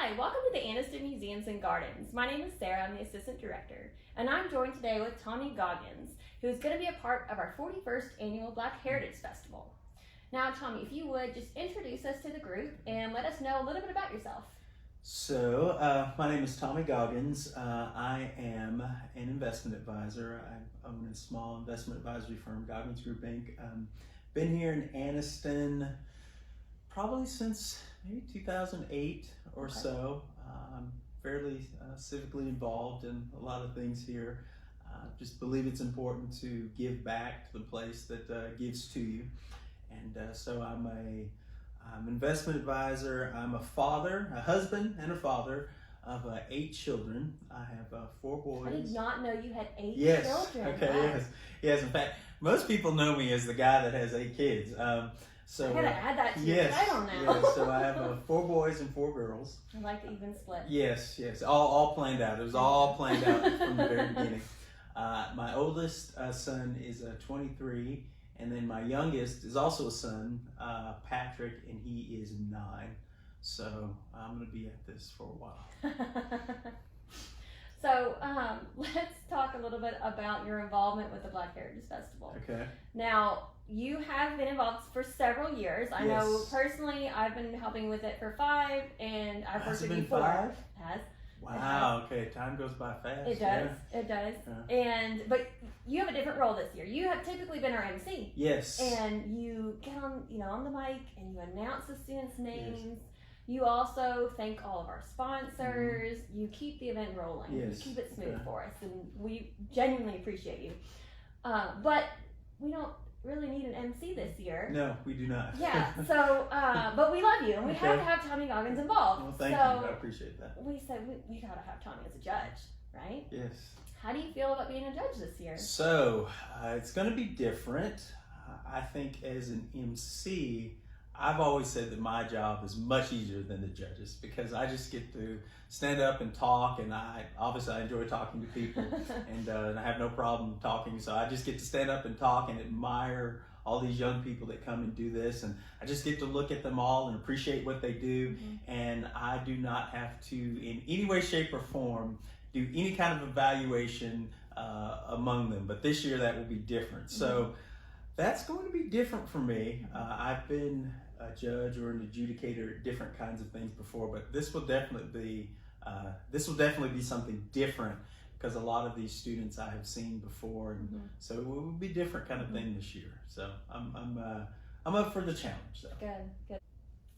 Hi, welcome to the Anniston Museums and Gardens. My name is Sarah, I'm the Assistant Director, and I'm joined today with Tommie Goggans, who is going to be a part of our 41st Annual Black Heritage Festival. Now, Tommie, if you would, just introduce us to the group and let us know a little bit about yourself. So, my name is Tommie Goggans. I am an investment advisor. I own a small investment advisory firm, Goggans Group Inc. Been here in Anniston probably since maybe 2008 or so. I'm fairly civically involved in a lot of things here. Just believe it's important to give back to the place that gives to you. And so I'm an investment advisor. I'm a father, a husband and a father of 8 children. I have 4 boys. I did not know you had 8 children. Okay, wow. yes. In fact, most people know me as the guy that has 8 kids. So I gotta add that to your title now. Yes, so I have 4 boys and 4 girls. I like the even split. Yes, all planned out. It was all planned out from the very beginning. My oldest son is 23, and then my youngest is also a son, Patrick, and he is 9. So I'm gonna be at this for a while. So let's talk a little bit about your involvement with the Black Heritage Festival. Okay. Now, you have been involved for several years. I know personally I've been helping with it for 5, and I've worked with you for 5? Has. Wow, okay, time goes by fast. It does, it does. Yeah. But you have a different role this year. You have typically been our MC. Yes. And you get on the mic and you announce the students' names. Yes. You also thank all of our sponsors. You keep the event rolling. Yes. You keep it smooth for us, and we genuinely appreciate you. But we don't really need an MC this year. No, we do not. Yeah, so, but we love you, and we have to have Tommie Goggans involved. Well, thank you. I appreciate that. We said we gotta have Tommie as a judge, right? Yes. How do you feel about being a judge this year? So, it's going to be different. I think as an MC, I've always said that my job is much easier than the judges because I just get to stand up and talk, and I enjoy talking to people, and I have no problem talking. So I just get to stand up and talk and admire all these young people that come and do this, and I just get to look at them all and appreciate what they do. And I do not have to, in any way, shape, or form, do any kind of evaluation among them. But this year that will be different. So that's going to be different for me. I've been a judge or an adjudicator at different kinds of things before, but this will definitely be something different because a lot of these students I have seen before, and so it will be different kind of thing this year. So I'm up for the challenge. So. Good.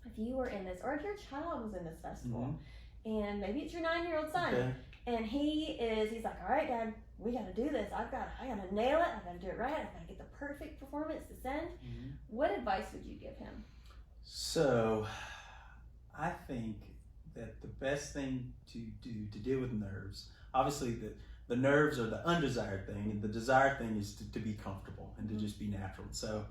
If you were in this, or if your child was in this festival, and maybe it's your 9-year-old son, and he's like, all right, Dad, we got to do this. I gotta nail it. I gotta do it right. I gotta get the perfect performance to send. What advice would you give him? So, I think that the best thing to do to deal with nerves, obviously the nerves are the undesired thing, and the desired thing is to be comfortable and to just be natural. So,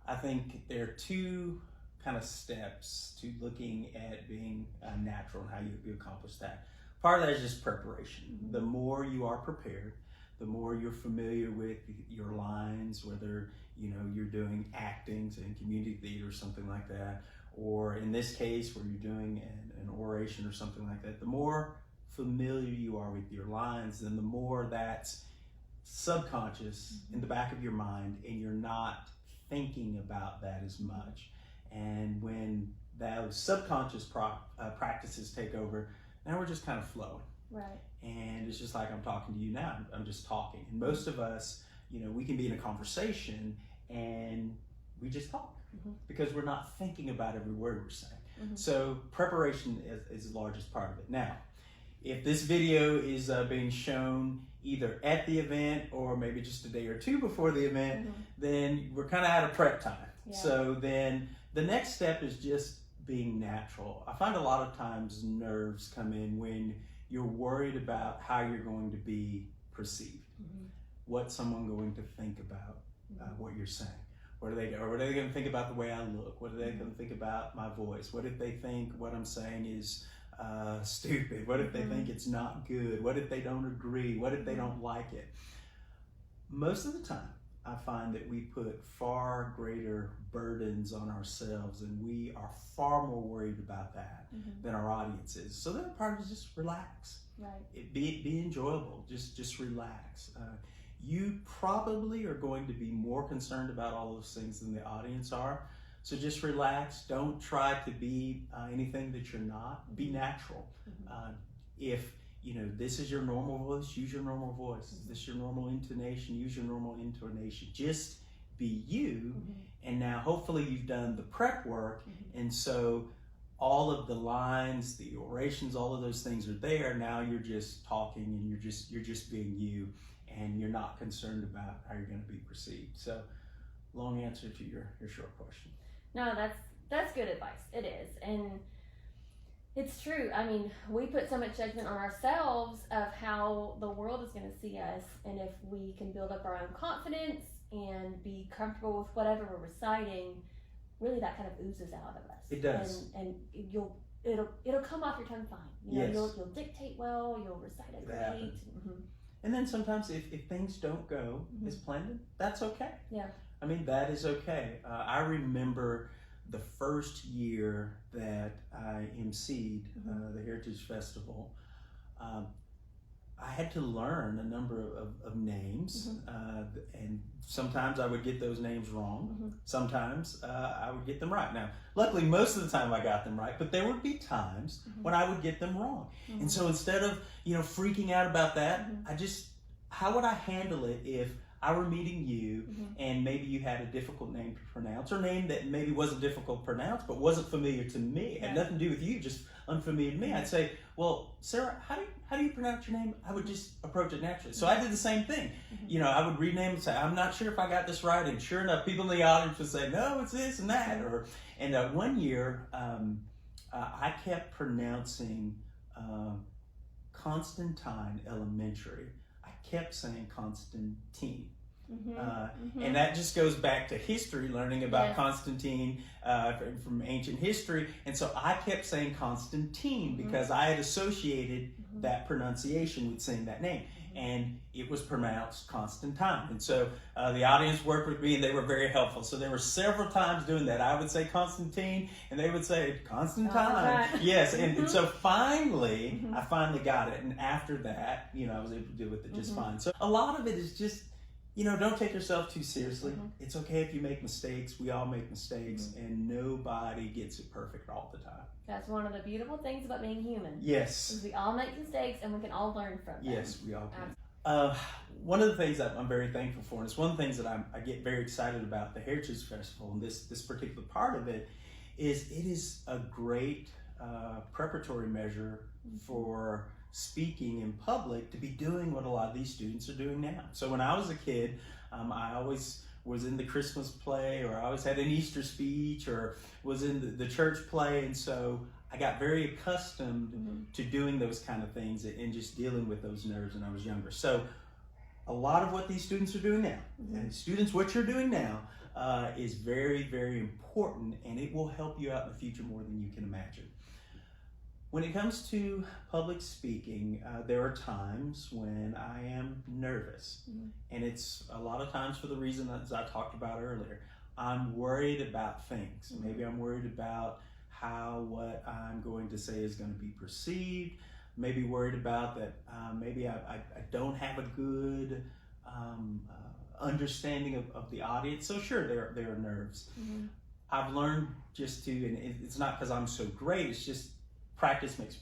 I think there are 2 kind of steps to looking at being natural and how you accomplish that. Part of that is just preparation. The more you are prepared, the more you're familiar with your lines, whether you're doing acting in community theater or something like that, or in this case where you're doing an oration or something like that, the more familiar you are with your lines, then the more that's subconscious in the back of your mind, and you're not thinking about that as much. And when those subconscious practices take over, now we're just kind of flowing. Right. And it's just like I'm talking to you now. I'm just talking. And most of us, we can be in a conversation and we just talk because we're not thinking about every word we're saying. So preparation is the largest part of it. Now, if this video is being shown either at the event or maybe just a day or 2 before the event, then we're kind of out of prep time. Yeah. So then the next step is just being natural. I find a lot of times nerves come in when you're worried about how you're going to be perceived. What's someone going to think about what you're saying? What are they going to think about the way I look? What are they going to think about my voice? What if they think what I'm saying is stupid? What if they think it's not good? What if they don't agree? What if they don't like it? Most of the time, I find that we put far greater burdens on ourselves, and we are far more worried about that than our audience is. So the other part is just relax. Right. Be enjoyable. Just relax. You probably are going to be more concerned about all those things than the audience are. So just relax. Don't try to be anything that you're not. Be natural. If this is your normal voice, use your normal voice. Is this your normal intonation? Use your normal intonation. Just be you. And now hopefully you've done the prep work. And so all of the lines, the orations, all of those things are there. Now you're just talking and you're just being you, and you're not concerned about how you're going to be perceived. So long answer to your short question. No, that's good advice. It is. And it's true. I mean, we put so much judgment on ourselves of how the world is going to see us, and if we can build up our own confidence and be comfortable with whatever we're reciting, really that kind of oozes out of us. It does. And it'll come off your tongue fine. Yes. You'll dictate well, you'll recite it great. And then sometimes if things don't go as planned, that's okay. Yeah. I mean, that is okay. I remember the first year that I emceed the Heritage Festival. I had to learn a number of names, and sometimes I would get those names wrong. Sometimes I would get them right. Now, luckily, most of the time I got them right, but there would be times when I would get them wrong. And so instead of freaking out about that, how would I handle it if I were meeting you and maybe you had a difficult name to pronounce, or a name that maybe wasn't difficult to pronounce but wasn't familiar to me? It had nothing to do with you, just unfamiliar to me. I'd say, well, Sarah, how do you pronounce your name? I would just approach it naturally. So I did the same thing. I would read names and say, I'm not sure if I got this right. And sure enough, people in the audience would say, no, it's this and that. And one year, I kept pronouncing Constantine Elementary. I kept saying Constantine. And that just goes back to history, learning about Constantine from ancient history. And so I kept saying Constantine because I had associated that pronunciation with saying that name. And it was pronounced Constantine. And so the audience worked with me, and they were very helpful. So there were several times doing that. I would say Constantine, and they would say Constantine. Yes, and so finally, I finally got it. And after that, I was able to deal with it just fine. So a lot of it is just, don't take yourself too seriously. It's okay if you make mistakes. We all make mistakes, and nobody gets it perfect all the time. That's one of the beautiful things about being human. Yes. Is we all make mistakes, and we can all learn from them. Yes, we all can. One of the things that I'm very thankful for, and it's one of the things that I get very excited about the Heritage Festival, and this particular part of it, is it is a great preparatory measure for speaking in public, to be doing what a lot of these students are doing now. So when I was a kid, I always was in the Christmas play, or I always had an Easter speech, or was in the church play, and so I got very accustomed to doing those kind of things and just dealing with those nerves when I was younger. So a lot of what these students are doing now, and students, what you're doing now, is very, very important, and it will help you out in the future more than you can imagine. When it comes to public speaking, there are times when I am nervous, and it's a lot of times for the reason as I talked about earlier. I'm worried about things. Maybe I'm worried about how what I'm going to say is going to be perceived. Maybe worried about that maybe I don't have a good understanding of the audience. So sure, there are nerves. I've learned just to, and it's not because I'm so great, it's just practice makes,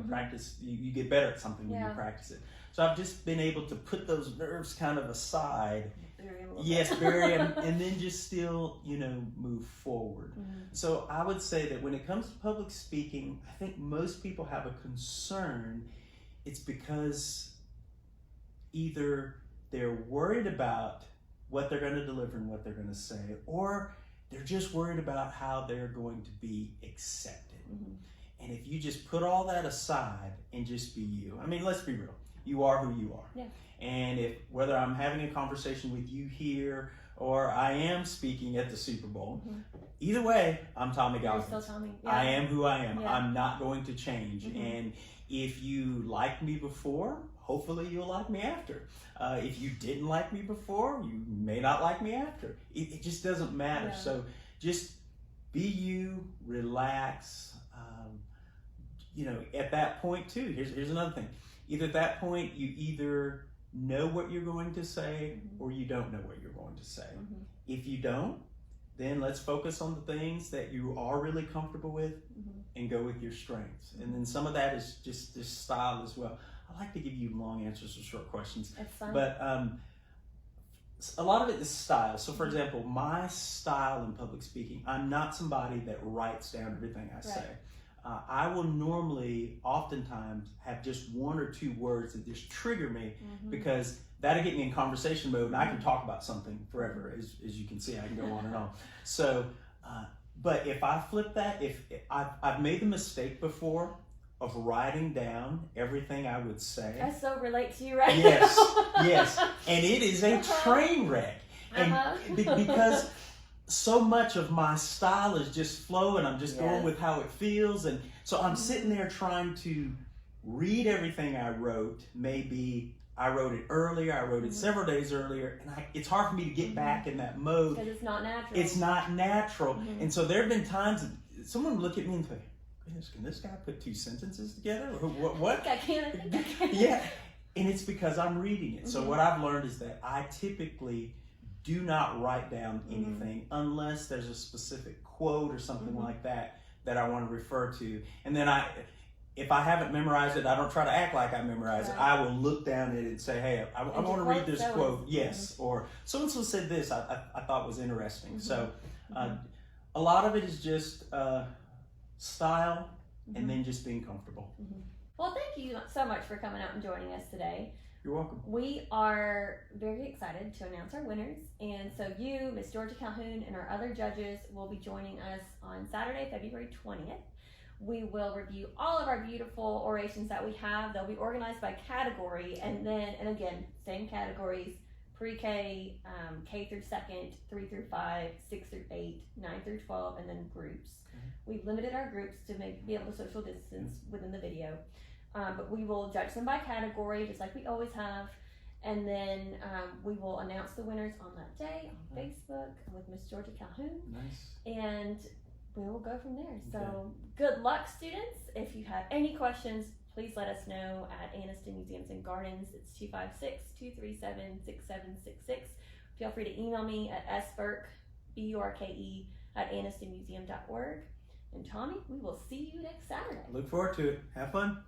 practice, you get better at something when you practice it. So I've just been able to put those nerves kind of aside. Bury them, and then just still, move forward. So I would say that when it comes to public speaking, I think most people have a concern. It's because either they're worried about what they're going to deliver and what they're going to say, or they're just worried about how they're going to be accepted. And if you just put all that aside and just be you, I mean, let's be real. You are who you are. And if whether I'm having a conversation with you here, or I am speaking at the Super Bowl. Mm-hmm. Either way, I'm Tommie You're Goggans. still Tommie. Yeah. I am who I am. Yeah. I'm not going to change. Mm-hmm. And if you liked me before, hopefully you'll like me after. If you didn't like me before, you may not like me after. It just doesn't matter. Yeah. So just be you, relax. At that point too, here's another thing. Either at that point, you either know what you're going to say or you don't know what you're going to say. Mm-hmm. If you don't, then let's focus on the things that you are really comfortable with and go with your strengths. And then some of that is just this style as well. I like to give you long answers to short questions. It's fun. But a lot of it is style. So for example, my style in public speaking, I'm not somebody that writes down everything I say. I will normally, oftentimes, have just one or two words that just trigger me because that'll get me in conversation mode and I can talk about something forever. As you can see, I can go on and on. So, but if I flip that, if I've made the mistake before of writing down everything I would say. I so relate to you right yes, now. Yes. And it is a train wreck. And because so much of my style is just flow and I'm just going with how it feels. And so I'm sitting there trying to read everything I wrote. Maybe I wrote it earlier, I wrote it several days earlier, and it's hard for me to get back in that mode. Because it's not natural. It's not natural. And so there have been times that someone would look at me and say, goodness, can this guy put two sentences together? What? I can't. Yeah. And it's because I'm reading it. So what I've learned is that I typically do not write down anything unless there's a specific quote or something like that I want to refer to. And then if I haven't memorized it, I don't try to act like I memorized it. I will look down at it and say, hey, I want to read this quote. Yes. Or so-and-so said this I thought was interesting. So a lot of it is just style and then just being comfortable. Well, thank you so much for coming out and joining us today. You're welcome. We are very excited to announce our winners. And so you, Miss Georgia Calhoun, and our other judges will be joining us on Saturday, February 20th. We will review all of our beautiful orations that we have. They'll be organized by category, and again, same categories: pre-K, K through 2nd, 3 through 5, 6 through 8, 9 through 12, and then groups. We've limited our groups to be able to social distance within the video. But we will judge them by category, just like we always have. And then we will announce the winners on that day on Facebook with Miss Georgia Calhoun. Nice. And we will go from there. So good luck, students. If you have any questions, please let us know at Anniston Museums and Gardens. It's 256-237-6766. Feel free to email me at sburke, BURKE, @annistonmuseum.org. And Tommie, we will see you next Saturday. Look forward to it. Have fun.